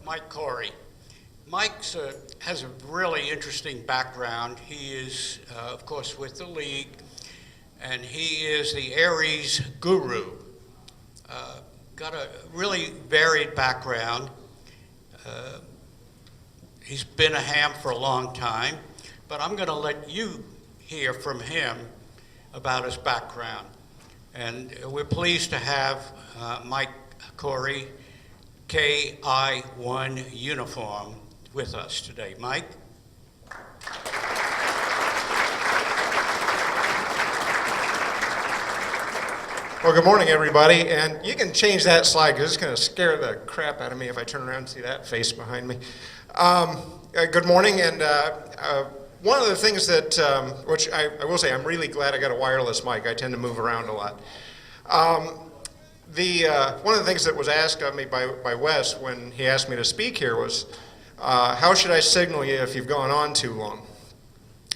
Mike Corey. Mike has a really interesting background. He is, of course, with the league, and he is the Aries guru. Got a really varied background. He's been a ham for a long time, but I'm going to let you hear from him about his background. And we're pleased to have Mike Corey KI1U uniform with us today. Mike? Well, good morning, everybody. And you can change that slide because it's going to scare the crap out of me if I turn around and see that face behind me. Good morning. And one of the things that, which I will say, I'm really glad I got a wireless mic. I tend to move around a lot. One of the things that was asked of me by Wes when he asked me to speak here was, how should I signal you if you've gone on too long?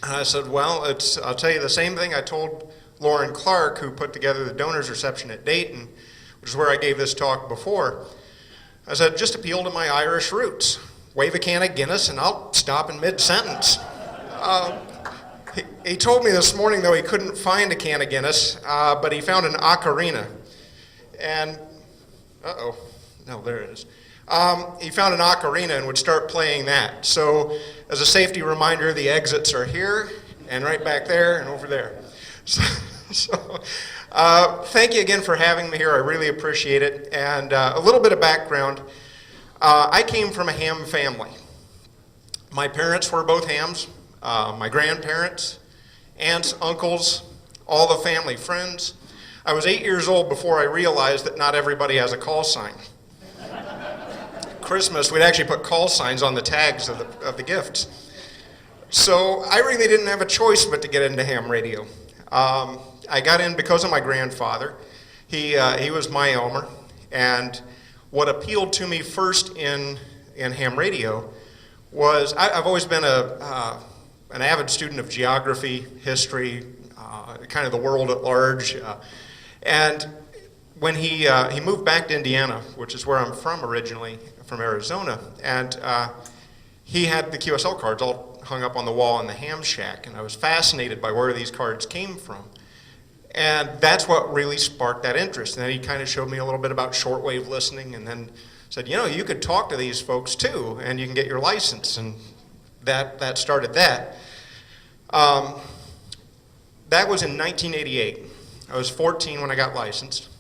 And I said, well, I'll tell you the same thing I told Lauren Clark, who put together the donors reception at Dayton, which is where I gave this talk before. I said, just appeal to my Irish roots. Wave a can of Guinness and I'll stop in mid-sentence. He told me this morning, though, he couldn't find a can of Guinness, but he found an ocarina. And, no, there it is. He found an ocarina and would start playing that. So, as a safety reminder, the exits are here, and right back there, and over there. So, thank you again for having me here. I really appreciate it. And a little bit of background. I came from a ham family. My parents were both hams. My grandparents, aunts, uncles, all the family, friends. I was 8 years old before I realized that not everybody has a call sign. Christmas, we'd actually put call signs on the tags of the gifts. So I really didn't have a choice but to get into ham radio. I got in because of my grandfather. He was my Elmer, and what appealed to me first in ham radio was I've always been an avid student of geography, history, kind of the world at large, and when he moved back to Indiana, which is where I'm from originally, from Arizona, and he had the QSL cards all hung up on the wall in the ham shack, and I was fascinated by where these cards came from. And that's what really sparked that interest. And then he kind of showed me a little bit about shortwave listening, and then said, you know, you could talk to these folks too, and you can get your license. And that started that. That was in 1988. I was 14 when I got licensed.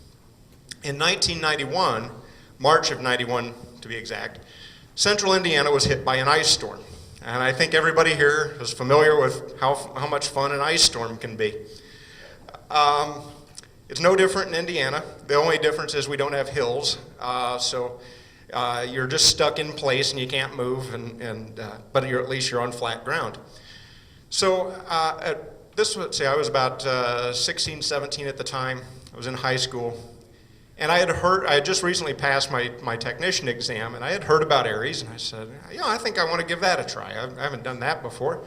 In 1991, March of 91 to be exact, Central Indiana was hit by an ice storm. And I think everybody here is familiar with how much fun an ice storm can be. It's no different in Indiana. The only difference is we don't have hills, so you're just stuck in place and you can't move, but at least you're on flat ground. So I was about 16, 17 at the time. I was in high school. And I had just recently passed my technician exam, and I had heard about Aries, and I said, I think I want to give that a try. I haven't done that before.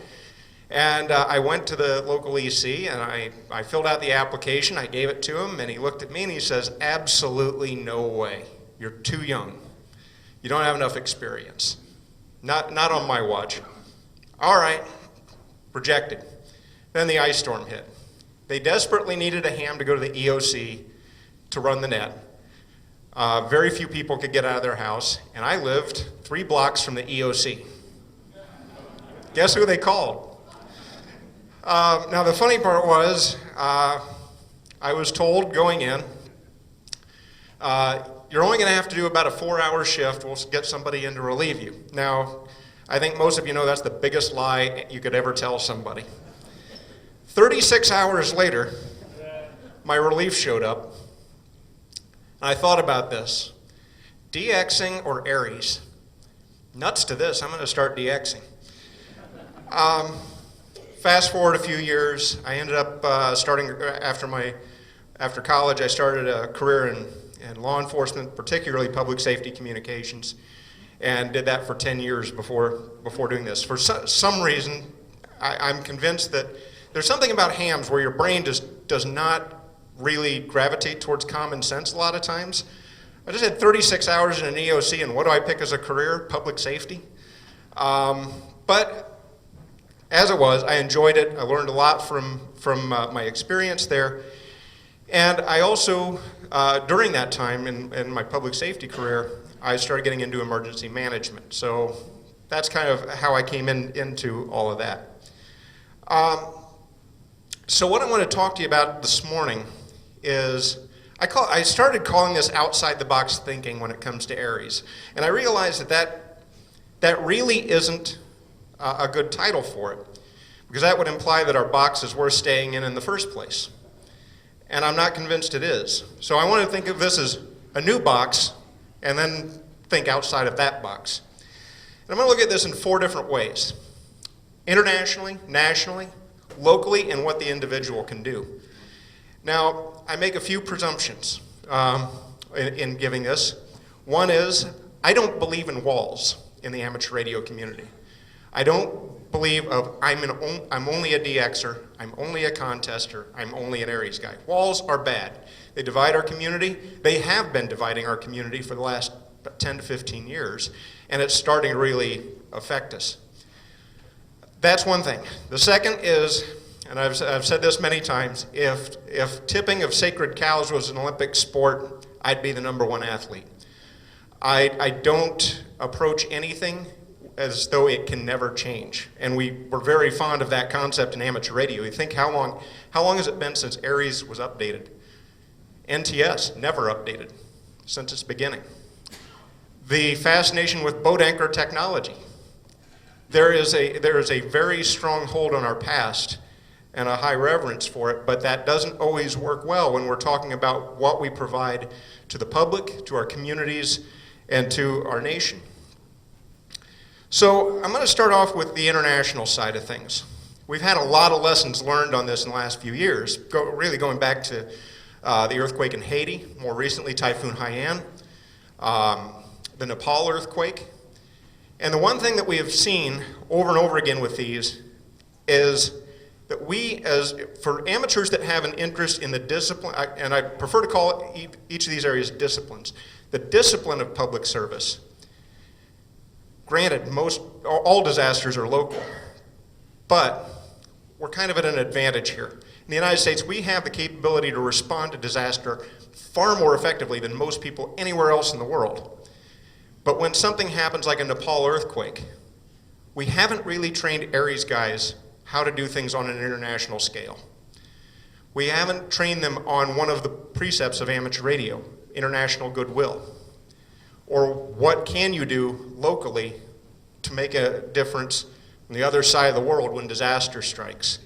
And I went to the local EC, and I filled out the application. I gave it to him, and he looked at me, and he says, absolutely no way. You're too young. You don't have enough experience. Not on my watch. All right, rejected. Then the ice storm hit. They desperately needed a ham to go to the EOC to run the net. Very few people could get out of their house, and I lived 3 blocks from the EOC. Guess who they called? Now the funny part was, I was told going in, you're only going to have to do about a 4-hour shift. We'll get somebody in to relieve you. Now, I think most of you know that's the biggest lie you could ever tell somebody. 36 hours later, my relief showed up. I thought about this. DXing or Aries? Nuts to this, I'm going to start DXing. Fast forward a few years, I ended up starting, after college, I started a career in law enforcement, particularly public safety communications, and did that for 10 years before doing this. For some reason, I'm convinced that there's something about hams where your brain does not really gravitate towards common sense a lot of times. I just had 36 hours in an EOC, and what do I pick as a career? Public safety. But as it was, I enjoyed it. I learned a lot from my experience there. And I also, during that time in my public safety career, I started getting into emergency management. So that's kind of how I came into all of that. So what I want to talk to you about this morning is, I started calling this outside the box thinking when it comes to Aries. And I realized that really isn't a good title for it, because that would imply that our box is worth staying in the first place. And I'm not convinced it is. So I want to think of this as a new box and then think outside of that box. And I'm going to look at this in 4 different ways: internationally, nationally, locally, and what the individual can do. Now, I make a few presumptions in giving this. One is, I don't believe in walls in the amateur radio community. I don't believe I'm only a DXer, I'm only a contester, I'm only an Aries guy. Walls are bad. They divide our community. They have been dividing our community for the last 10 to 15 years, and it's starting to really affect us. That's one thing. The second is, and I've said this many times, if tipping of sacred cows was an Olympic sport, I'd be the #1 athlete. I don't approach anything as though it can never change. And we're very fond of that concept in amateur radio. You think, how long has it been since Aries was updated? NTS, never updated since its beginning. The fascination with boat anchor technology. There is a very strong hold on our past and a high reverence for it, but that doesn't always work well when we're talking about what we provide to the public, to our communities, and to our nation. So I'm going to start off with the international side of things. We've had a lot of lessons learned on this in the last few years, really going back to the earthquake in Haiti, more recently Typhoon Haiyan, the Nepal earthquake. And the one thing that we have seen over and over again with these is that for amateurs that have an interest in the discipline, and I prefer to call each of these areas disciplines, the discipline of public service. Granted, all disasters are local, but we're kind of at an advantage here. In the United States, we have the capability to respond to disaster far more effectively than most people anywhere else in the world. But when something happens like a Nepal earthquake, we haven't really trained Aries guys how to do things on an international scale. We haven't trained them on one of the precepts of amateur radio, international goodwill, or what can you do locally to make a difference on the other side of the world when disaster strikes.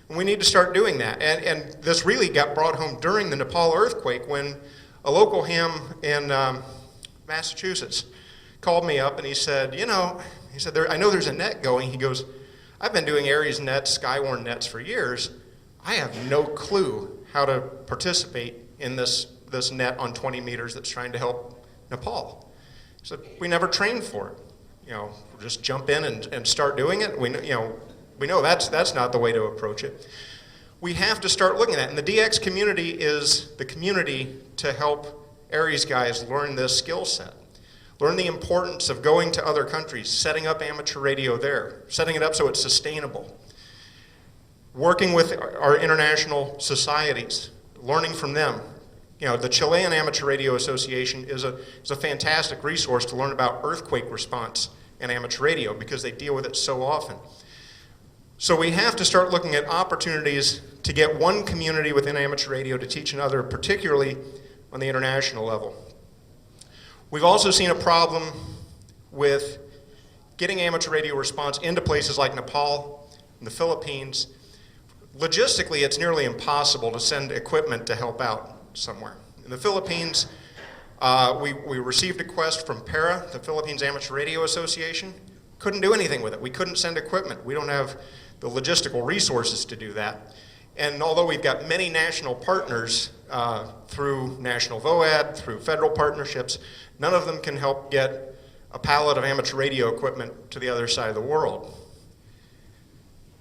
And we need to start doing that. And this really got brought home during the Nepal earthquake when a local ham in Massachusetts called me up and he said, I know there's a net going. He goes, I've been doing Aries nets, Skywarn nets for years. I have no clue how to participate in this net on 20 meters that's trying to help Nepal. So we never trained for it. Just jump in and start doing it. We know that's not the way to approach it. We have to start looking at it. And the DX community is the community to help Aries guys learn this skill set. Learn the importance of going to other countries, setting up amateur radio there, setting it up so it's sustainable. Working with our international societies, learning from them. The Chilean Amateur Radio Association is a fantastic resource to learn about earthquake response in amateur radio because they deal with it so often. So we have to start looking at opportunities to get one community within amateur radio to teach another, particularly on the international level. We've also seen a problem with getting amateur radio response into places like Nepal and the Philippines. Logistically, it's nearly impossible to send equipment to help out somewhere. In the Philippines, we received a request from PARA, the Philippines Amateur Radio Association. Couldn't do anything with it. We couldn't send equipment. We don't have the logistical resources to do that. And although we've got many national partners through National VOAD, through federal partnerships, none of them can help get a pallet of amateur radio equipment to the other side of the world.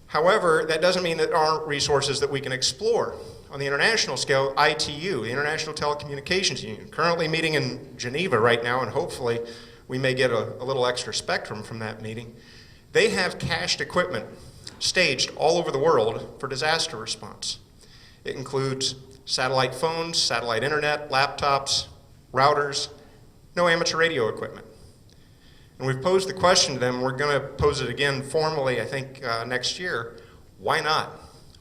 However, that doesn't mean that there aren't resources that we can explore. on the international scale, ITU, the International Telecommunications Union, currently meeting in Geneva right now, and hopefully we may get a little extra spectrum from that meeting. They have cached equipment staged all over the world for disaster response. It includes satellite phones, satellite internet, laptops, routers, no amateur radio equipment. And we've posed the question to them, we're going to pose it again formally, I think, next year. Why not?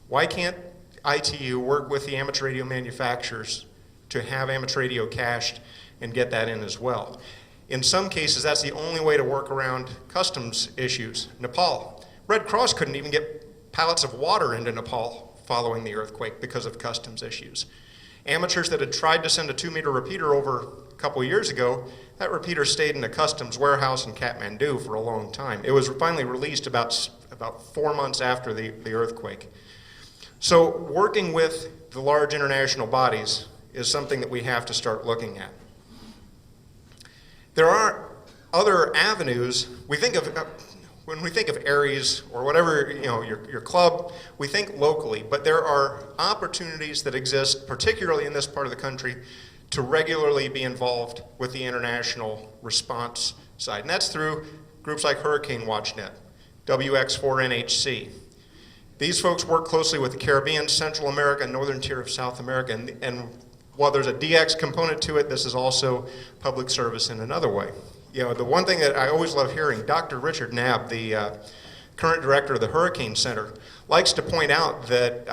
Why can't ITU work with the amateur radio manufacturers to have amateur radio cached and get that in as well? In some cases, that's the only way to work around customs issues. Nepal, Red Cross couldn't even get pallets of water into Nepal following the earthquake because of customs issues. Amateurs that had tried to send a 2-meter repeater over a couple years ago, that repeater stayed in a customs warehouse in Kathmandu for a long time. It was finally released about 4 months after the earthquake. So working with the large international bodies is something that we have to start looking at. There are other avenues. We think of, when we think of ARES or whatever, your club, we think locally, but there are opportunities that exist, particularly in this part of the country, to regularly be involved with the international response side. And that's through groups like Hurricane WatchNet, WX4NHC. These folks work closely with the Caribbean, Central America, and northern tier of South America. And while there's a DX component to it, this is also public service in another way. The one thing that I always love hearing, Dr. Richard Knapp, the current director of the Hurricane Center, likes to point out that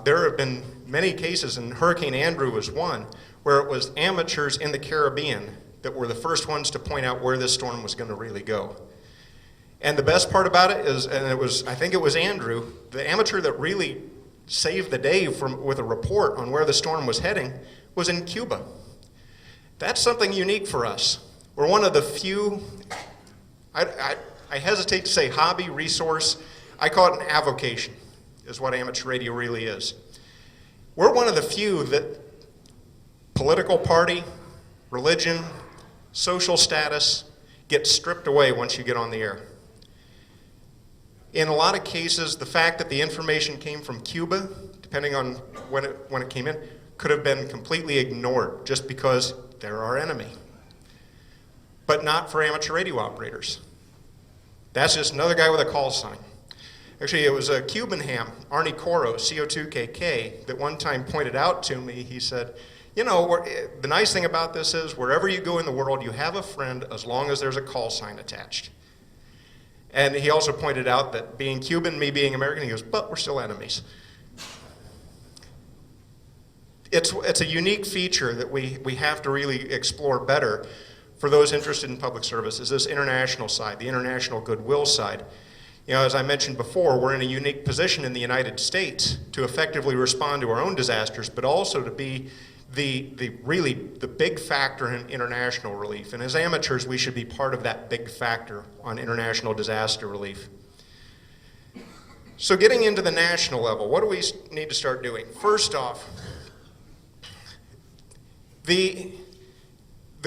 there have been many cases, and Hurricane Andrew was one, where it was amateurs in the Caribbean that were the first ones to point out where this storm was going to really go. And the best part about it is, and I think it was Andrew, the amateur that really saved the day with a report on where the storm was heading was in Cuba. That's something unique for us. We're one of the few, I hesitate to say hobby, resource, I call it an avocation, is what amateur radio really is. We're one of the few that political party, religion, social status get stripped away once you get on the air. In a lot of cases, the fact that the information came from Cuba, depending on when it came in, could have been completely ignored just because they're our enemy. But not for amateur radio operators. That's just another guy with a call sign. Actually, it was a Cuban ham, Arnie Coro, CO2KK, that one time pointed out to me. He said, the nice thing about this is wherever you go in the world, you have a friend as long as there's a call sign attached. And he also pointed out that being Cuban, me being American, he goes, but we're still enemies. It's a unique feature that we have to really explore better for those interested in public service, is this international side, the international goodwill side. As I mentioned before, we're in a unique position in the United States to effectively respond to our own disasters, but also to be the big factor in international relief. And as amateurs, we should be part of that big factor on international disaster relief. So getting into the national level, what do we need to start doing? First off, the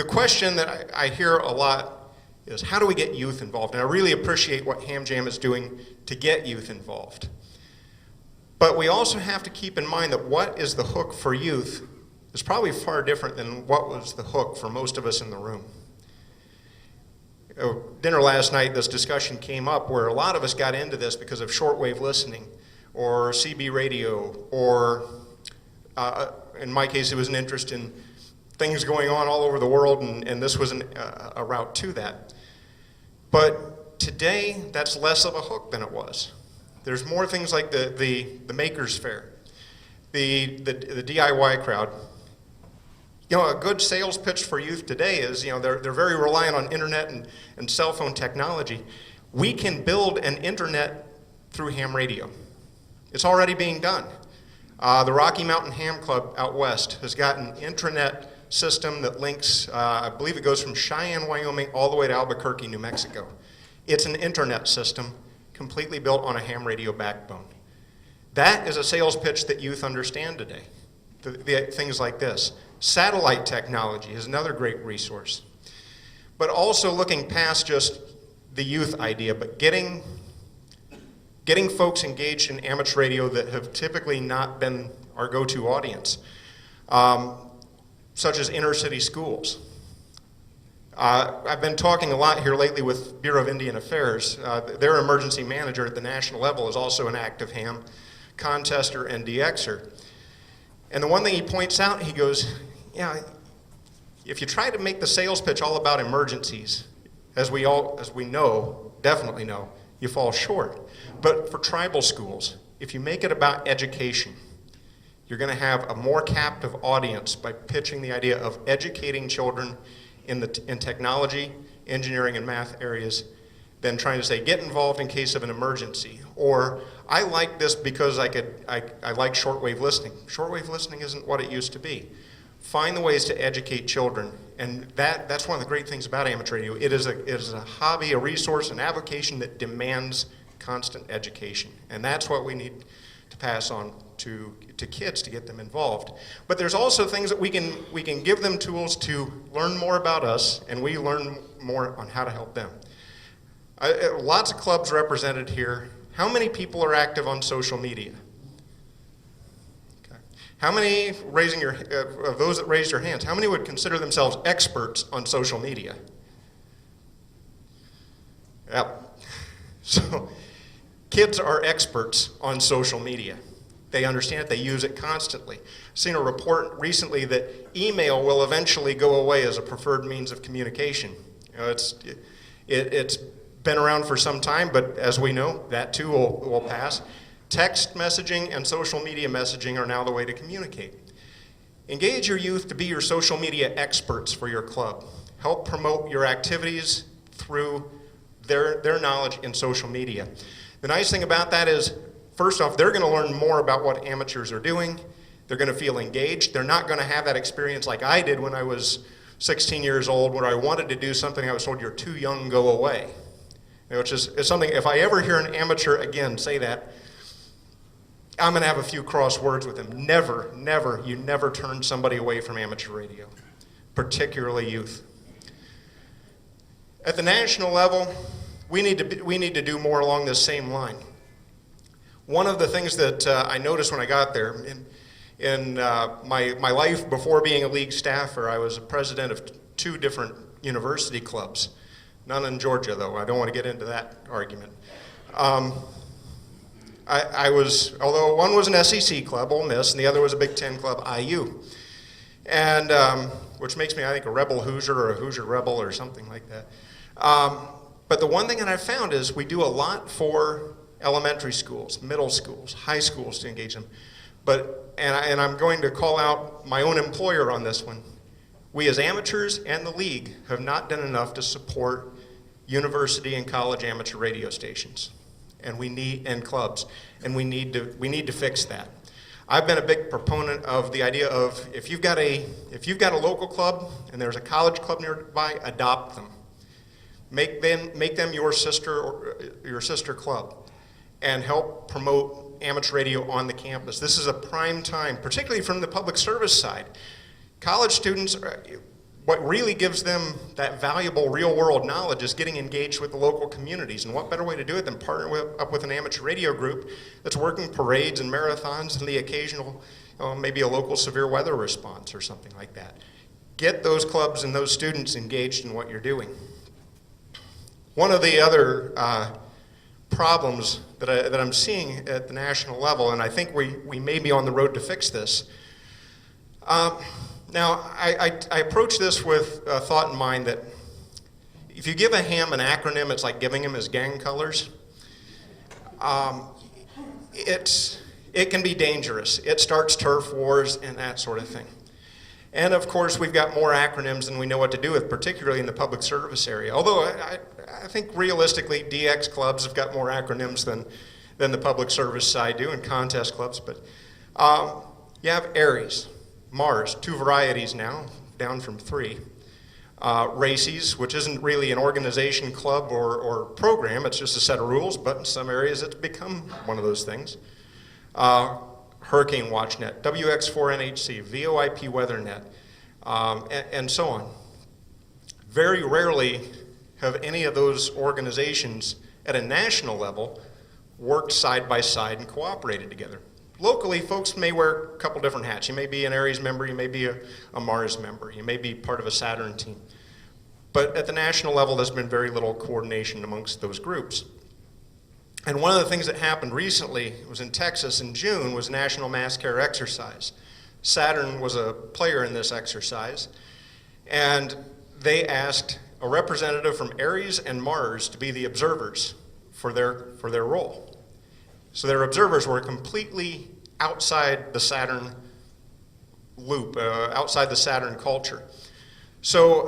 question that I hear a lot is, how do we get youth involved? And I really appreciate what Ham Jam is doing to get youth involved. But we also have to keep in mind that what is the hook for youth is probably far different than what was the hook for most of us in the room. Dinner last night, this discussion came up where a lot of us got into this because of shortwave listening or CB radio, or in my case, it was an interest in things going on all over the world, and this was a route to that. But today, that's less of a hook than it was. There's more things like the Makers Fair, the DIY crowd. A good sales pitch for youth today is, they're very reliant on internet and cell phone technology. We can build an internet through ham radio. It's already being done. The Rocky Mountain Ham Club out west has got an intranet system that links, I believe it goes from Cheyenne, Wyoming, all the way to Albuquerque, New Mexico. It's an internet system completely built on a ham radio backbone. That is a sales pitch that youth understand today. Things like this. Satellite technology is another great resource. But also looking past just the youth idea, but getting getting folks engaged in amateur radio that have typically not been our go-to audience, such as inner city schools. I've been talking a lot here lately with Bureau of Indian Affairs. Their emergency manager at the national level is also an active ham contester and DXer. And the one thing he points out, he goes, yeah, if you try to make the sales pitch all about emergencies, as we know, definitely know, you fall short. But for tribal schools, if you make it about education, you're going to have a more captive audience by pitching the idea of educating children in technology, engineering, and math areas than trying to say, get involved in case of an emergency. Or, I like this because I like shortwave listening. Shortwave listening isn't what it used to be. Find the ways to educate children, and that's one of the great things about amateur radio. It is a hobby, a resource, an avocation that demands constant education, and that's what we need to pass on to kids to get them involved. But there's also things that we can give them tools to learn more about us, and we learn more on how to help them. Lots of clubs represented here. How many people are active on social media? Okay. How many, of those that raised your hands, how many would consider themselves experts on social media? Yep. So, kids are experts on social media. They understand it, they use it constantly. I've seen a report recently that email will eventually go away as a preferred means of communication. You know, it's been around for some time, but as we know, that too will pass. Text messaging and social media messaging are now the way to communicate. Engage your youth to be your social media experts for your club. Help promote your activities through their knowledge in social media. The nice thing about that is, first off, they're going to learn more about what amateurs are doing. They're going to feel engaged. They're not going to have that experience like I did when I was 16 years old, where I wanted to do something, I was told, you're too young, go away. Which is something, if I ever hear an amateur again say that, I'm going to have a few cross words with him. Never, never, you never turn somebody away from amateur radio, particularly youth. At the national level, we need to do more along this same line. One of the things that I noticed when I got there, in my life before being a league staffer, I was a president of 2 different university clubs. None in Georgia, though. I don't want to get into that argument. I was, although one was an SEC club, Ole Miss, and the other was a Big Ten club, IU. And, which makes me, I think, a rebel Hoosier or a Hoosier rebel or something like that. But the one thing that I found is we do a lot for elementary schools, middle schools, high schools to engage them. And I'm going to call out my own employer on this one. We as amateurs and the league have not done enough to support university and college amateur radio stations, and clubs, and we need to fix that. I've been a big proponent of the idea of if you've got a local club and there's a college club nearby, adopt them. Make them your sister club, and help promote amateur radio on the campus. This is a prime time, particularly from the public service side. College students, what really gives them that valuable real-world knowledge is getting engaged with the local communities. And what better way to do it than partner up with an amateur radio group that's working parades and marathons and the occasional, maybe a local severe weather response or something like that. Get those clubs and those students engaged in what you're doing. One of the other problems that I'm seeing at the national level, and I think we may be on the road to fix this. Now, I approach this with a thought in mind that if you give a ham an acronym, it's like giving him his gang colors. It can be dangerous. It starts turf wars and that sort of thing. And of course, we've got more acronyms than we know what to do with, particularly in the public service area. Although I think realistically, DX clubs have got more acronyms than the public service side do, and contest clubs. But you have Aries, Mars, 2 varieties now, down from 3. Races, which isn't really an organization, club, or program, it's just a set of rules, but in some areas it's become one of those things. Hurricane Watch Net, WX4NHC, VOIP WeatherNet, and so on. Very rarely have any of those organizations at a national level worked side by side and cooperated together. locally, folks may wear a couple different hats. You may be an Aries member, you may be a Mars member, you may be part of a Saturn team. But at the national level, there's been very little coordination amongst those groups. And one of the things that happened recently was in Texas in June was National Mass Care Exercise. Saturn was a player in this exercise, and they asked a representative from Aries and Mars to be the observers for their role. So their observers were completely outside the Saturn loop, outside the Saturn culture. So,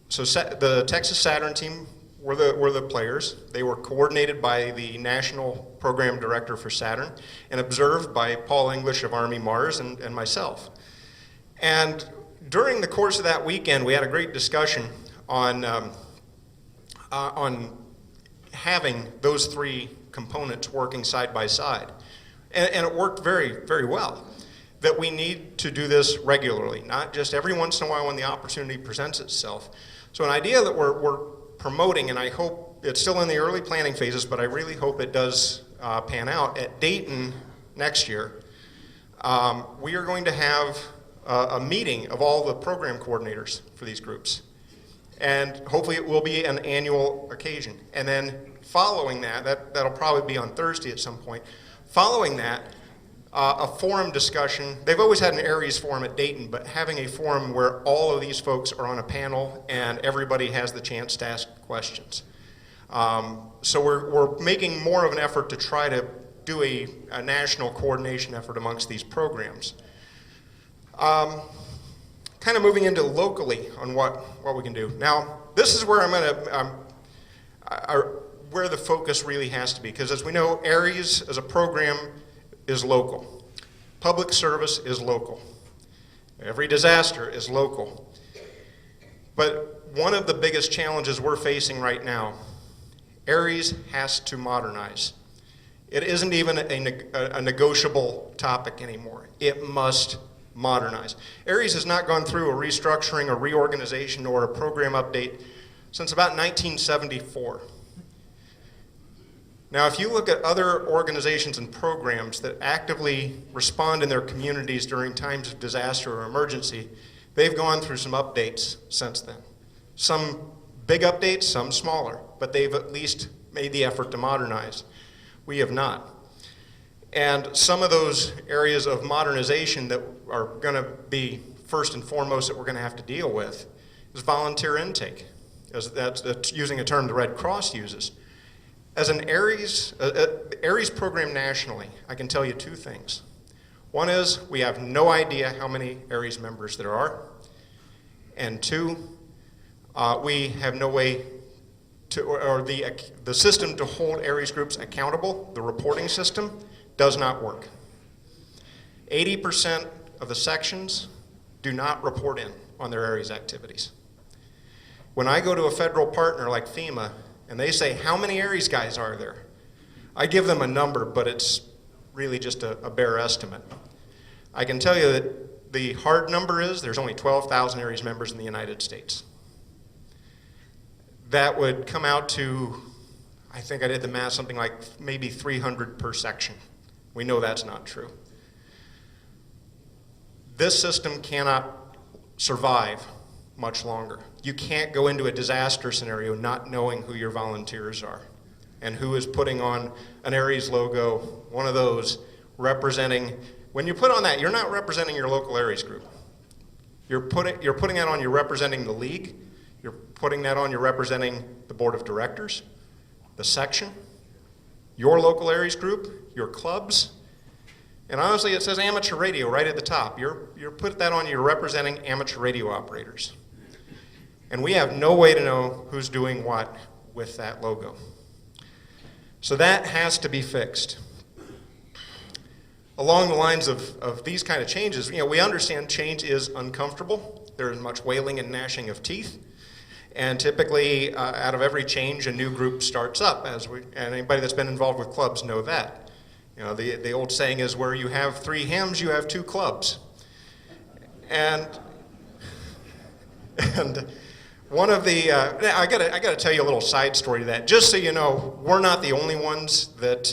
the Texas Saturn team were the players. They were coordinated by the National Program Director for Saturn and observed by Paul English of Army Mars and myself. And during the course of that weekend, we had a great discussion on having those three components working side by side. And it worked very, very well. That we need to do this regularly, not just every once in a while when the opportunity presents itself. So an idea that we're promoting, and I hope it's still in the early planning phases, but I really hope it does pan out. At Dayton next year, we are going to have a meeting of all the program coordinators for these groups. And hopefully it will be an annual occasion. And then following that'll probably be on Thursday at some point. Following that, a forum discussion. They've always had an Aries forum at Dayton, but having a forum where all of these folks are on a panel and everybody has the chance to ask questions. So we're making more of an effort to try to do a national coordination effort amongst these programs. Kind of moving into locally on what we can do. Now, this is where where the focus really has to be, because as we know, Aries as a program is local. Public service is local. Every disaster is local. But one of the biggest challenges we're facing right now, Aries has to modernize. It isn't even a negotiable topic anymore. It must modernize. Aries has not gone through a restructuring, a reorganization, or a program update since about 1974. Now, if you look at other organizations and programs that actively respond in their communities during times of disaster or emergency, they've gone through some updates since then. Some big updates, some smaller, but they've at least made the effort to modernize. We have not. And some of those areas of modernization that are going to be first and foremost that we're going to have to deal with is volunteer intake. That's using a term the Red Cross uses. As an Aries program nationally, I can tell you two things. One is we have no idea how many Aries members there are. And two, we have no way to, or the system to hold Aries groups accountable, the reporting system, does not work. 80% of the sections do not report in on their Aries activities. When I go to a federal partner like FEMA, and they say, how many Aries guys are there? I give them a number, but it's really just a bare estimate. I can tell you that the hard number is there's only 12,000 Aries members in the United States. That would come out to, I think I did the math, something like maybe 300 per section. We know that's not true. This system cannot survive much longer. You can't go into a disaster scenario not knowing who your volunteers are and who is putting on an Aries logo, one of those, representing. When you put on that, you're not representing your local Aries group. You're putting that on, you're representing the league. You're putting that on, you're representing the board of directors, the section, your local Aries group, your clubs. And honestly, it says amateur radio right at the top. You're put that on, you're representing amateur radio operators. And we have no way to know who's doing what with that logo. So that has to be fixed. Along the lines of these kind of changes, we understand change is uncomfortable. There is much wailing and gnashing of teeth. And typically, out of every change, a new group starts up. And anybody that's been involved with clubs know that. The old saying is, where you have 3 hymns, you have 2 clubs. And one of the, I gotta tell you a little side story to that, just so you know, we're not the only ones that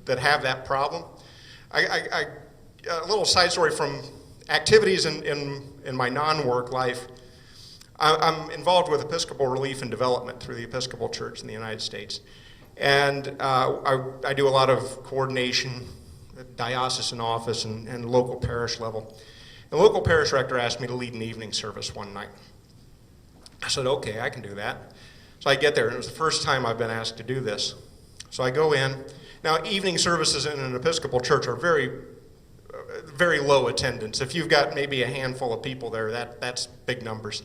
that have that problem. A little side story from activities in my non-work life. I'm involved with Episcopal Relief and Development through the Episcopal Church in the United States. And I do a lot of coordination at diocesan office and local parish level. The local parish rector asked me to lead an evening service one night. I said, okay, I can do that. So I get there, and it was the first time I've been asked to do this. So I go in. Now, evening services in an Episcopal church are very low attendance. If you've got maybe a handful of people there, that's big numbers.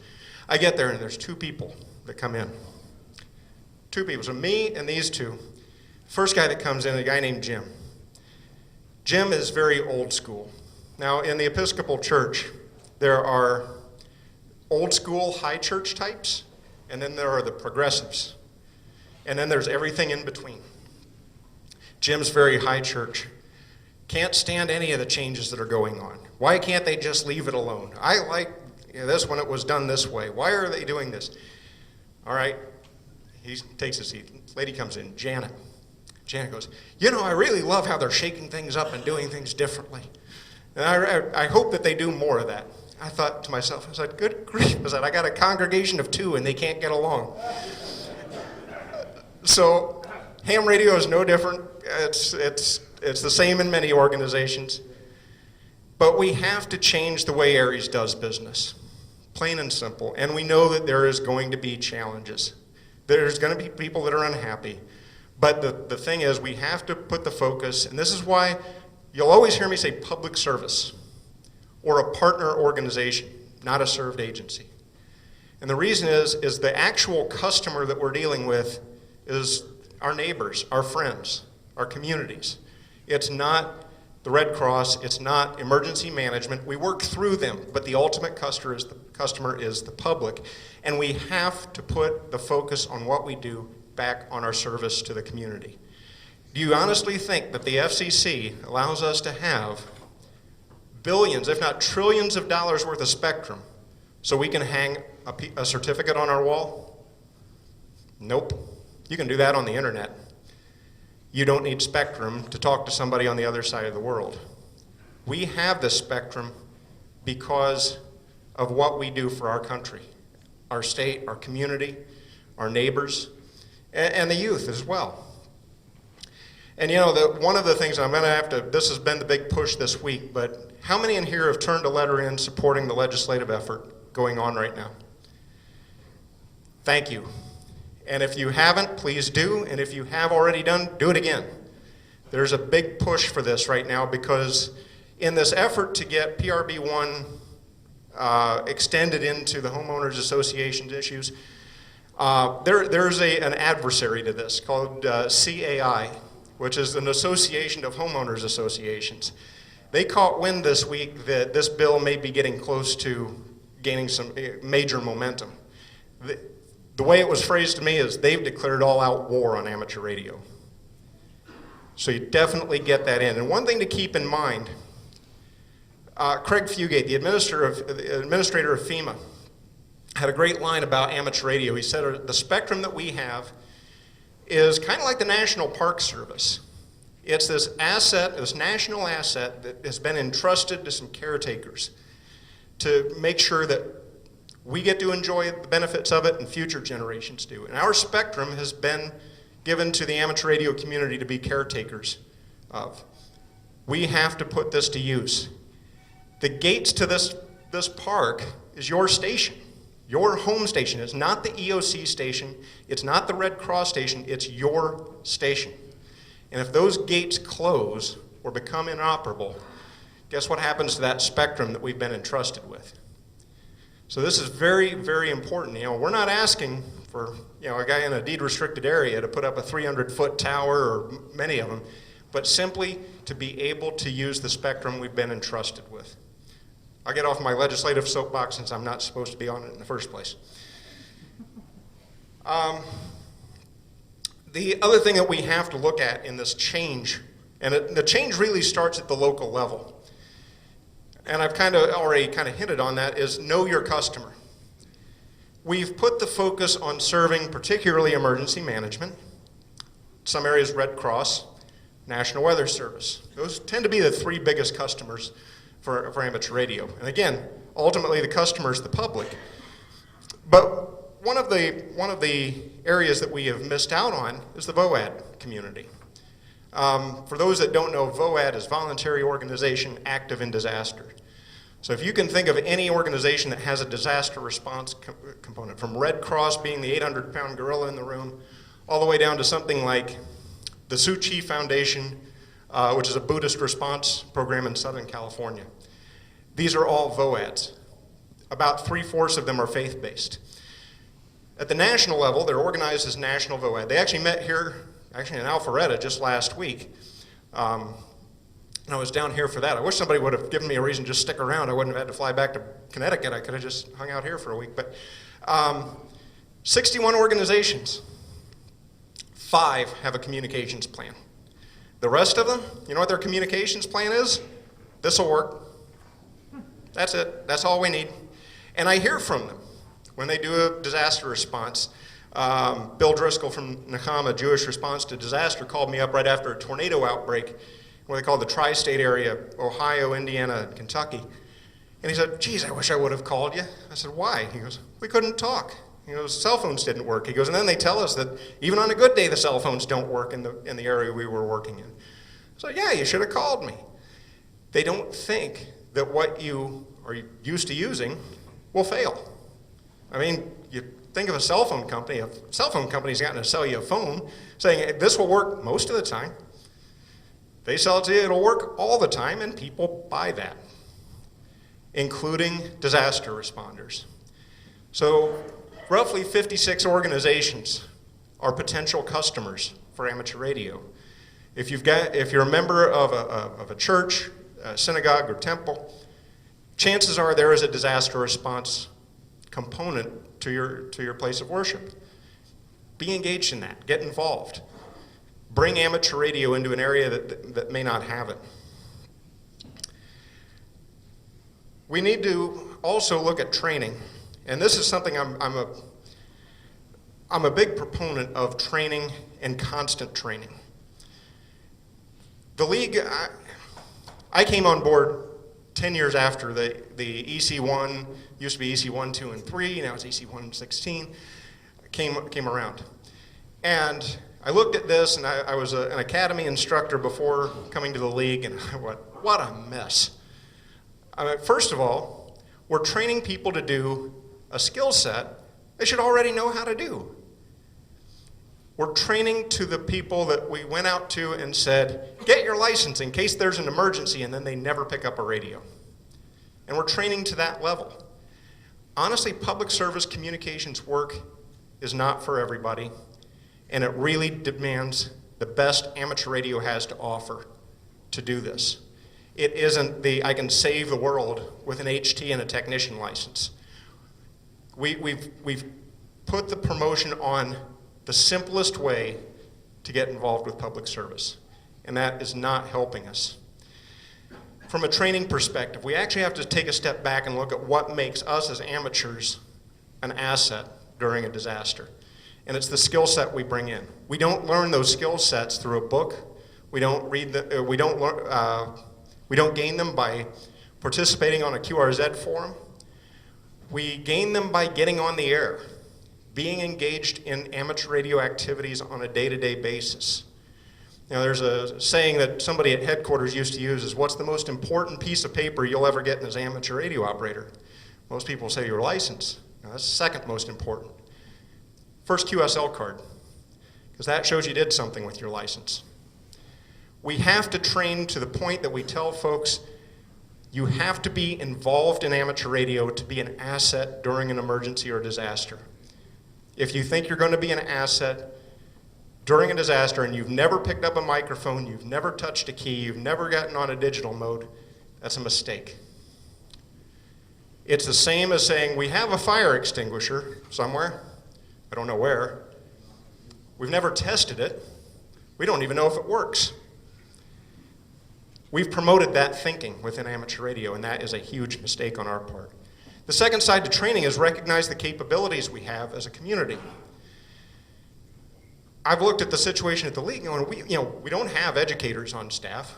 I get there, and there's 2 people that come in. 2 people, so me and these 2. First guy that comes in, a guy named Jim. Jim is very old school. Now, in the Episcopal Church, there are old school high church types, and then there are the progressives. And then there's everything in between. Jim's very high church. Can't stand any of the changes that are going on. Why can't they just leave it alone? I like this when it was done this way. Why are they doing this? All right, he takes a seat. Lady comes in, Janet. Janet goes, I really love how they're shaking things up and doing things differently. And I hope that they do more of that. I thought to myself, I said, good grief, I got a congregation of 2 and they can't get along. So ham radio is no different. It's the same in many organizations. But we have to change the way Aries does business, plain and simple. And we know that there is going to be challenges. There's going to be people that are unhappy. But the thing is, we have to put the focus, and this is why you'll always hear me say public service or a partner organization, not a served agency. And the reason is the actual customer that we're dealing with is our neighbors, our friends, our communities. It's not the Red Cross, it's not emergency management. We work through them, but the ultimate customer is the public. And we have to put the focus on what we do back on our service to the community. Do you honestly think that the FCC allows us to have billions, if not trillions of dollars worth of spectrum so we can hang a certificate on our wall? Nope. You can do that on the internet. You don't need spectrum to talk to somebody on the other side of the world. We have this spectrum because of what we do for our country, our state, our community, our neighbors, and the youth as well. And one of the things I'm going to have to, this has been the big push this week, but how many in here have turned a letter in supporting the legislative effort going on right now? Thank you. And if you haven't, please do. And if you have already done, do it again. There's a big push for this right now because in this effort to get PRB1 extended into the homeowners association's issues, there's an adversary to this called CAI, which is an association of homeowners associations. They caught wind this week that this bill may be getting close to gaining some major momentum. The way it was phrased to me is they've declared all-out war on amateur radio. So you definitely get that in. And one thing to keep in mind, Craig Fugate, the administrator of FEMA, had a great line about amateur radio. He said the spectrum that we have is kind of like the National Park Service. It's this asset, this national asset that has been entrusted to some caretakers to make sure that we get to enjoy the benefits of it and future generations do. And our spectrum has been given to the amateur radio community to be caretakers of. We have to put this to use. The gates to this park is your station, your home station. It's not the EOC station, it's not the Red Cross station, it's your station. And if those gates close or become inoperable, guess what happens to that spectrum that we've been entrusted with? So this is very, very important. We're not asking for a guy in a deed-restricted area to put up a 300-foot tower, or many of them, but simply to be able to use the spectrum we've been entrusted with. I'll get off my legislative soapbox since I'm not supposed to be on it in the first place. The other thing that we have to look at in this change, and the change really starts at the local level, and I've already hinted on that, is know your customer. We've put the focus on serving particularly emergency management, some areas Red Cross, National Weather Service. Those tend to be the three biggest customers for amateur radio. And again, ultimately the customer is the public. But one of the areas that we have missed out on is the VOAD community. For those that don't know, VOAD is Voluntary Organization Active in Disaster. So if you can think of any organization that has a disaster response component, from Red Cross being the 800-pound gorilla in the room, all the way down to something like the Tzu Chi Foundation, which is a Buddhist response program in Southern California. These are all VOADs. About 3/4 of them are faith-based. At the national level, they're organized as National VOAD. They actually met here, actually in Alpharetta just last week. And I was down here for that. I wish somebody would have given me a reason to just stick around. I wouldn't have had to fly back to Connecticut. I could have just hung out here for a week. But 61 organizations. 5 have a communications plan. The rest of them, you know what their communications plan is? This'll work. That's it. That's all we need. And I hear from them when they do a disaster response. Bill Driscoll from Nechama Jewish Response to Disaster called me up right after a tornado outbreak, what they call the tri-state area, Ohio, Indiana, and Kentucky. And he said, geez, I wish I would have called you. I said, why? He goes, we couldn't talk. He goes, cell phones didn't work. He goes, and then they tell us that even on a good day, the cell phones don't work in the area we were working in. So yeah, you should have called me. They don't think that what you are used to using will fail. I mean, you think of a cell phone company. A cell phone company's gotten to sell you a phone saying this will work most of the time. They sell it to you, it'll work all the time, and people buy that, including disaster responders. So roughly 56 organizations are potential customers for amateur radio. If you're a member of a church, a synagogue, or temple, chances are there is a disaster response component to your place of worship. Be engaged in that. Get involved. Bring amateur radio into an area that may not have it. We need to also look at training, and this is something I'm a big proponent of, training and constant training. The league, I came on board 10 years after the EC1, used to be EC1, 2, and 3, now it's EC1 and 16, came around. And I looked at this, and I was an academy instructor before coming to the league, and I went, what a mess. I mean, first of all, we're training people to do a skill set they should already know how to do. We're training to the people that we went out to and said, get your license in case there's an emergency, and then they never pick up a radio. And we're training to that level. Honestly, public service communications work is not for everybody, and it really demands the best amateur radio has to offer to do this. It isn't I can save the world with an HT and a technician license. We've put the promotion on the simplest way to get involved with public service, and that is not helping us. From a training perspective, we actually have to take a step back and look at what makes us as amateurs an asset during a disaster. And it's the skill set we bring in. We don't learn those skill sets through a book. We don't gain them by participating on a QRZ forum. We gain them by getting on the air, being engaged in amateur radio activities on a day-to-day basis. Now, there's a saying that somebody at headquarters used to use is, what's the most important piece of paper you'll ever get as an amateur radio operator? Most people say your license. Now, that's the second most important. First, QSL card, because that shows you did something with your license. We have to train to the point that we tell folks, you have to be involved in amateur radio to be an asset during an emergency or disaster. If you think you're going to be an asset during a disaster and you've never picked up a microphone, you've never touched a key, you've never gotten on a digital mode, that's a mistake. It's the same as saying, we have a fire extinguisher somewhere. I don't know where. We've never tested it. We don't even know if it works. We've promoted that thinking within amateur radio, and that is a huge mistake on our part. The second side to training is recognize the capabilities we have as a community. I've looked at the situation at the league, and we don't have educators on staff.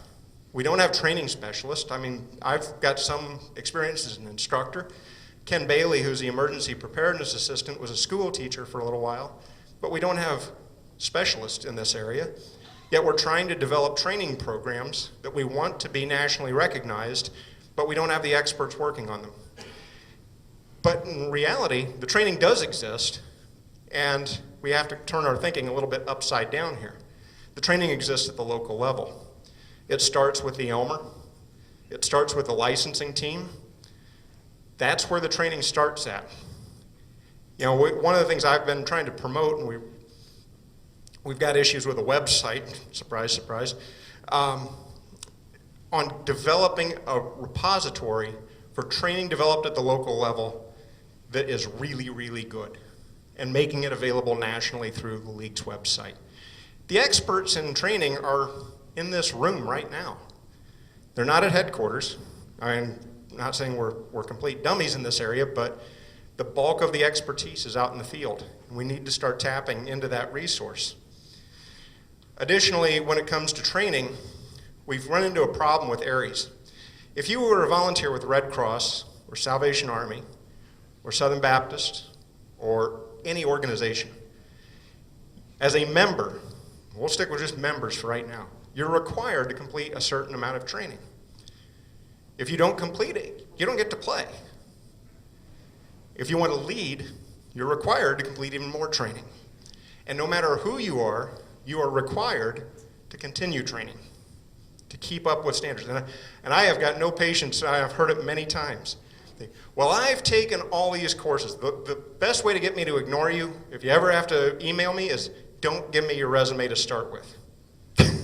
We don't have training specialists. I mean, I've got some experience as an instructor. Ken Bailey, who's the emergency preparedness assistant, was a school teacher for a little while, but we don't have specialists in this area. Yet we're trying to develop training programs that we want to be nationally recognized, but we don't have the experts working on them. But in reality, the training does exist, and we have to turn our thinking a little bit upside down here. The training exists at the local level. It starts with the Elmer. It starts with the licensing team. That's where the training starts at. You know, one of the things I've been trying to promote, and we've got issues with a website, surprise, surprise, on developing a repository for training developed at the local level that is really, really good, and making it available nationally through the league's website. The experts in training are in this room right now. They're not at headquarters. I'm not saying we're complete dummies in this area, but the bulk of the expertise is out in the field, and we need to start tapping into that resource. Additionally, when it comes to training, we've run into a problem with ARIES. If you were a volunteer with Red Cross or Salvation Army or Southern Baptist or any organization, as a member, we'll stick with just members for right now, you're required to complete a certain amount of training. If you don't complete it, you don't get to play. If you want to lead, you're required to complete even more training. And no matter who you are required to continue training, to keep up with standards. And I have got no patience, I've heard it many times. Well, I've taken all these courses. The best way to get me to ignore you, if you ever have to email me, is don't give me your resume to start with.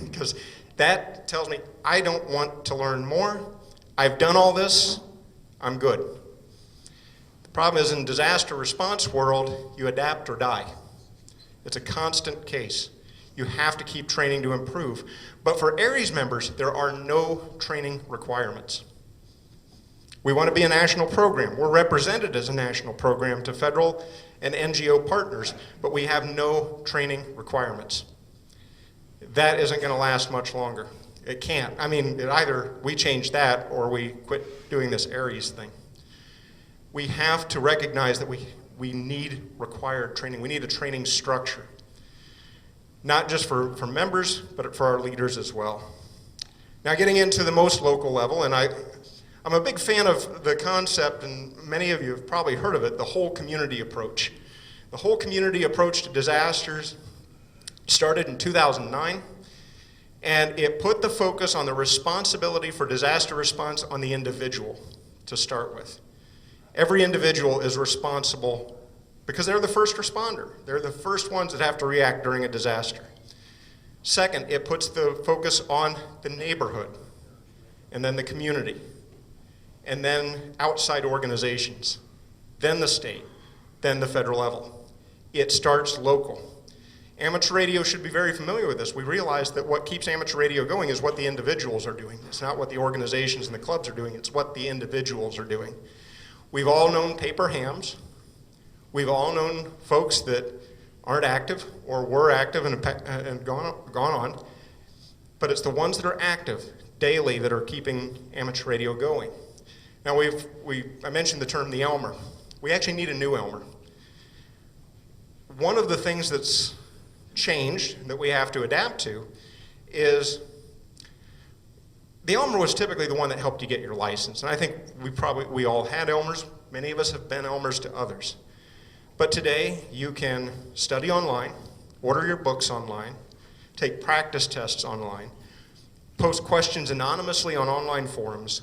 Because that tells me I don't want to learn more. I've done all this, I'm good. The problem is in disaster response world, you adapt or die. It's a constant case. You have to keep training to improve. But for ARIES members, there are no training requirements. We want to be a national program. We're represented as a national program to federal and NGO partners, but we have no training requirements. That isn't going to last much longer. It can't. I mean, either we change that or we quit doing this ARIES thing. We have to recognize that we need required training. We need a training structure. Not just for members, but for our leaders as well. Now getting into the most local level, and I'm a big fan of the concept, and many of you have probably heard of it, the whole community approach. The whole community approach to disasters started in 2009, and it put the focus on the responsibility for disaster response on the individual to start with. Every individual is responsible because they're the first responder. They're the first ones that have to react during a disaster. Second, it puts the focus on the neighborhood, and then the community, and then outside organizations, then the state, then the federal level. It starts local. Amateur radio should be very familiar with this. We realize that what keeps amateur radio going is what the individuals are doing. It's not what the organizations and the clubs are doing, it's what the individuals are doing. We've all known paper hams. We've all known folks that aren't active or were active and gone on, but it's the ones that are active daily that are keeping amateur radio going. Now I mentioned the term the Elmer. We actually need a new Elmer. One of the things that's changed that we have to adapt to is the Elmer was typically the one that helped you get your license. And I think we all had Elmers. Many of us have been Elmers to others. But today, you can study online, order your books online, take practice tests online, post questions anonymously on online forums,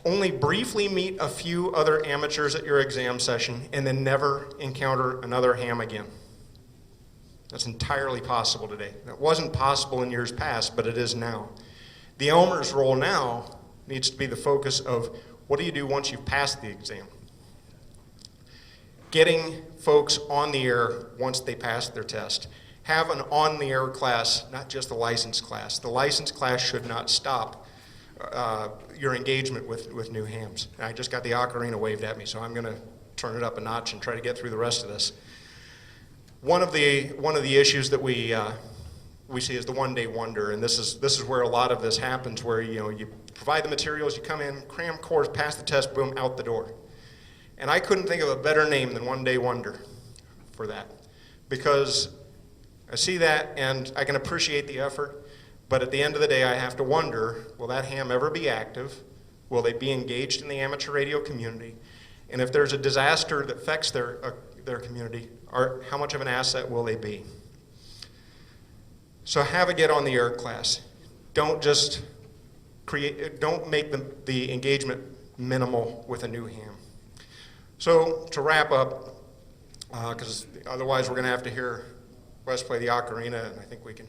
only briefly meet a few other amateurs at your exam session, and then never encounter another ham again. That's entirely possible today. That wasn't possible in years past, but it is now. The Elmer's role now needs to be the focus of what do you do once you've passed the exam? Getting folks on the air once they pass their test. Have an on-the-air class, not just a license class. The license class should not stop your engagement with new hams. I just got the ocarina waved at me, so I'm going to turn it up a notch and try to get through the rest of this. one of the issues that we see is the one-day wonder, and this is where a lot of this happens, where you provide the materials, you come in, cram course, pass the test, boom, out the door. And I couldn't think of a better name than one-day wonder for that, because I see that and I can appreciate the effort, but at the end of the day I have to wonder, will that ham ever be active? Will they be engaged in the amateur radio community? And if there's a disaster that affects their community, how much of an asset will they be? So have a get on the air class. Don't just don't make the engagement minimal with a new ham. So to wrap up, because otherwise we're going to have to hear Wes play the ocarina, and I think we can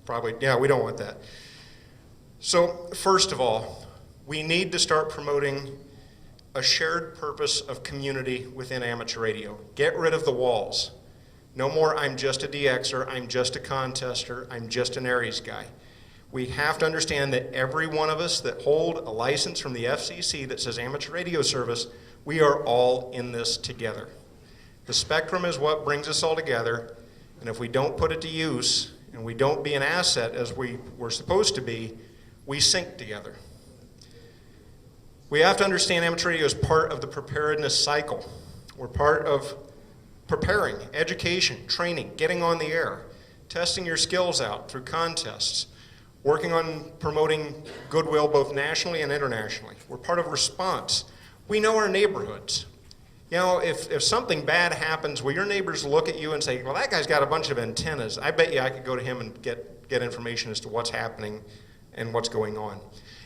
probably, we don't want that. So first of all, we need to start promoting a shared purpose of community within amateur radio. Get rid of the walls. No more, I'm just a DXer, I'm just a contester, I'm just an Aries guy. We have to understand that every one of us that hold a license from the FCC that says amateur radio service, we are all in this together. The spectrum is what brings us all together, and if we don't put it to use, and we don't be an asset as we're supposed to be, we sink together. We have to understand amateur radio is part of the preparedness cycle. We're part of preparing, education, training, getting on the air, testing your skills out through contests, working on promoting goodwill both nationally and internationally. We're part of response. We know our neighborhoods. If something bad happens, will your neighbors look at you and say, well, that guy's got a bunch of antennas. I bet you I could go to him and get information as to what's happening and what's going on.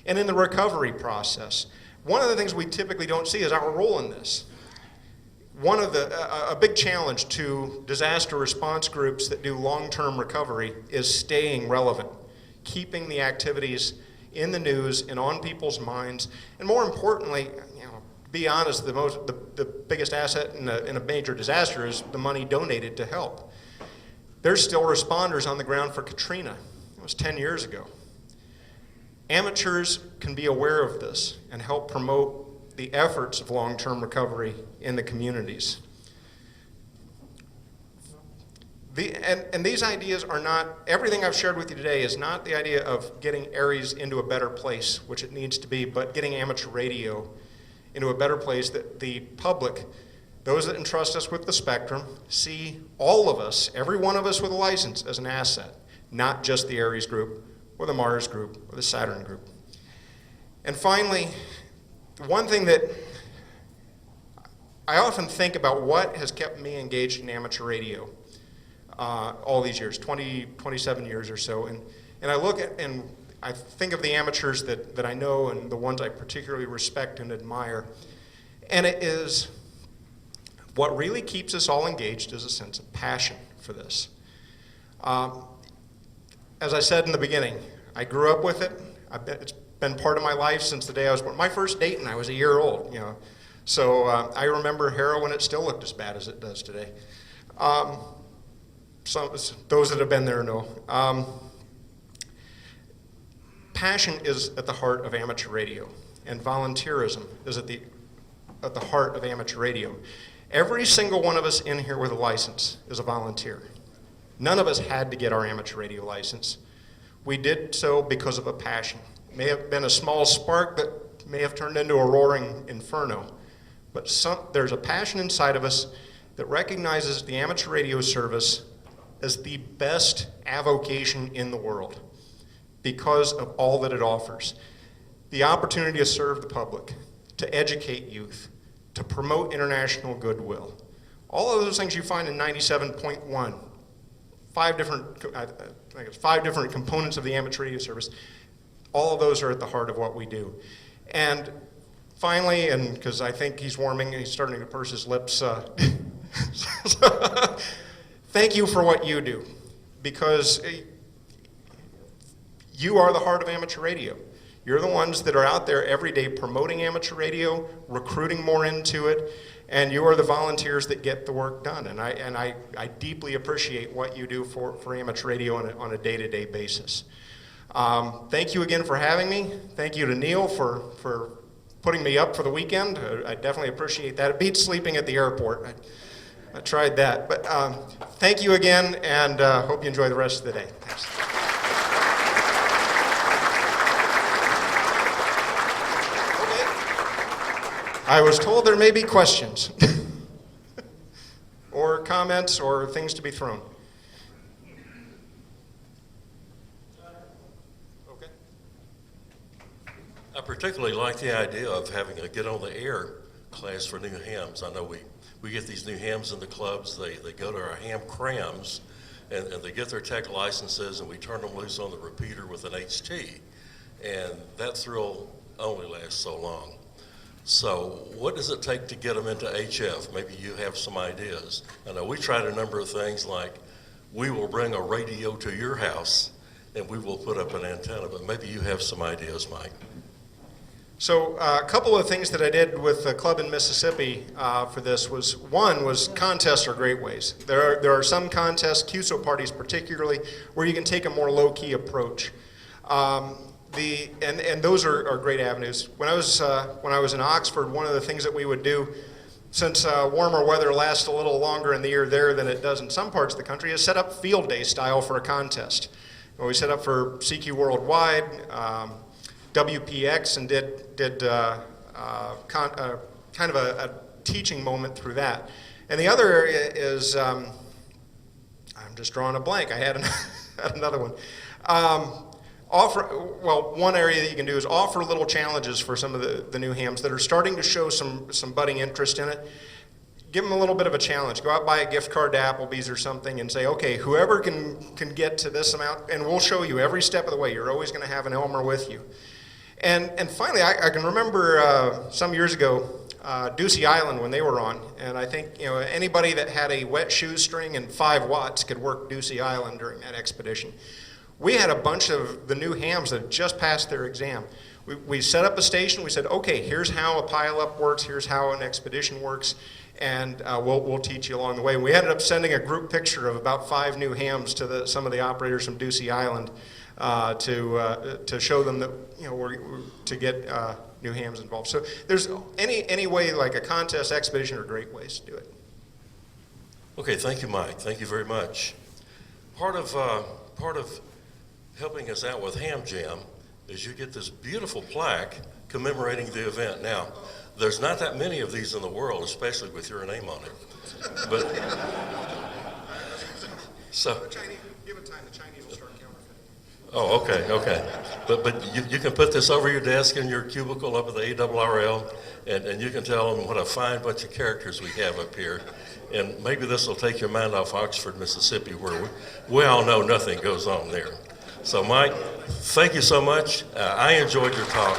And in the recovery process, one of the things we typically don't see is our role in this. A big challenge to disaster response groups that do long-term recovery is staying relevant, keeping the activities in the news and on people's minds, and more importantly, to be honest, the biggest asset in a major disaster is the money donated to help. There's still responders on the ground for Katrina. It was 10 years ago. Amateurs can be aware of this and help promote the efforts of long-term recovery in the communities. And these ideas are not, everything I've shared with you today is not the idea of getting Aries into a better place, which it needs to be, but getting amateur radio into a better place that the public, those that entrust us with the spectrum, see all of us, every one of us with a license, as an asset, not just the Aries group or the Mars group or the Saturn group. And finally, one thing that I often think about, what has kept me engaged in amateur radio all these years, 27 years or so, and I look at and I think of the amateurs that I know and the ones I particularly respect and admire, and it is what really keeps us all engaged is a sense of passion for this. As I said in the beginning, I grew up with it. It's been part of my life since the day I was born. My first date, and I was a year old, So I remember heroin. It still looked as bad as it does today. Those that have been there know. Passion is at the heart of amateur radio, and volunteerism is at the heart of amateur radio. Every single one of us in here with a license is a volunteer. None of us had to get our amateur radio license. We did so because of a passion. It may have been a small spark that may have turned into a roaring inferno, but there's a passion inside of us that recognizes the amateur radio service as the best avocation in the world because of all that it offers. The opportunity to serve the public, to educate youth, to promote international goodwill. All of those things you find in 97.1. I think it's 5 different components of the amateur radio service. All of those are at the heart of what we do. And finally, and because I think he's warming, he's starting to purse his lips, thank you for what you do, because you are the heart of amateur radio. You're the ones that are out there every day promoting amateur radio, recruiting more into it, and you are the volunteers that get the work done. And I deeply appreciate what you do for amateur radio on a day-to-day basis. Thank you again for having me. Thank you to Neil for putting me up for the weekend. I definitely appreciate that. It beats sleeping at the airport. I tried that. But thank you again, and hope you enjoy the rest of the day. Thanks. I was told there may be questions or comments or things to be thrown. Okay. I particularly like the idea of having a get on the air class for new hams. I know we get these new hams in the clubs. They go to our ham crams and they get their tech licenses, and we turn them loose on the repeater with an HT. And that thrill only lasts so long. So what does it take to get them into HF? Maybe you have some ideas. I know we tried a number of things, like we will bring a radio to your house and we will put up an antenna, but maybe you have some ideas, Mike. So a couple of things that I did with the club in Mississippi for this was, one was contests are great ways. There are some contests, QSO parties particularly, where you can take a more low-key approach. And those are great avenues. When I was in Oxford, one of the things that we would do, since warmer weather lasts a little longer in the year there than it does in some parts of the country, is set up field day style for a contest. We set up for CQ Worldwide, WPX, and did kind of a teaching moment through that. And the other area is, I'm just drawing a blank. I had another one. One area that you can do is offer little challenges for some of the new hams that are starting to show some budding interest in it. Give them a little bit of a challenge. Go out, buy a gift card to Applebee's or something, and say, okay, whoever can get to this amount, and we'll show you every step of the way. You're always going to have an Elmer with you. And finally, I can remember some years ago, Ducey Island, when they were on, and I think anybody that had a wet shoestring and 5 watts could work Ducey Island during that expedition. We had a bunch of the new hams that had just passed their exam. We set up a station. We said, okay, here's how a pileup works. Here's how an expedition works, and we'll teach you along the way. And we ended up sending a group picture of about 5 new hams to some of the operators from Ducey Island to show them that we're to get new hams involved. So there's any way, like a contest, expedition, are great ways to do it. Okay, thank you, Mike. Thank you very much. Part of helping us out with Ham Jam is you get this beautiful plaque commemorating the event. Now, there's not that many of these in the world, especially with your name on it. But so. Give it time. The Chinese will start counterfeiting. Oh, okay. But you can put this over your desk in your cubicle up at the ARRL, and you can tell them what a fine bunch of characters we have up here. And maybe this will take your mind off Oxford, Mississippi, where we all know nothing goes on there. So, Mike, thank you so much. I enjoyed your talk.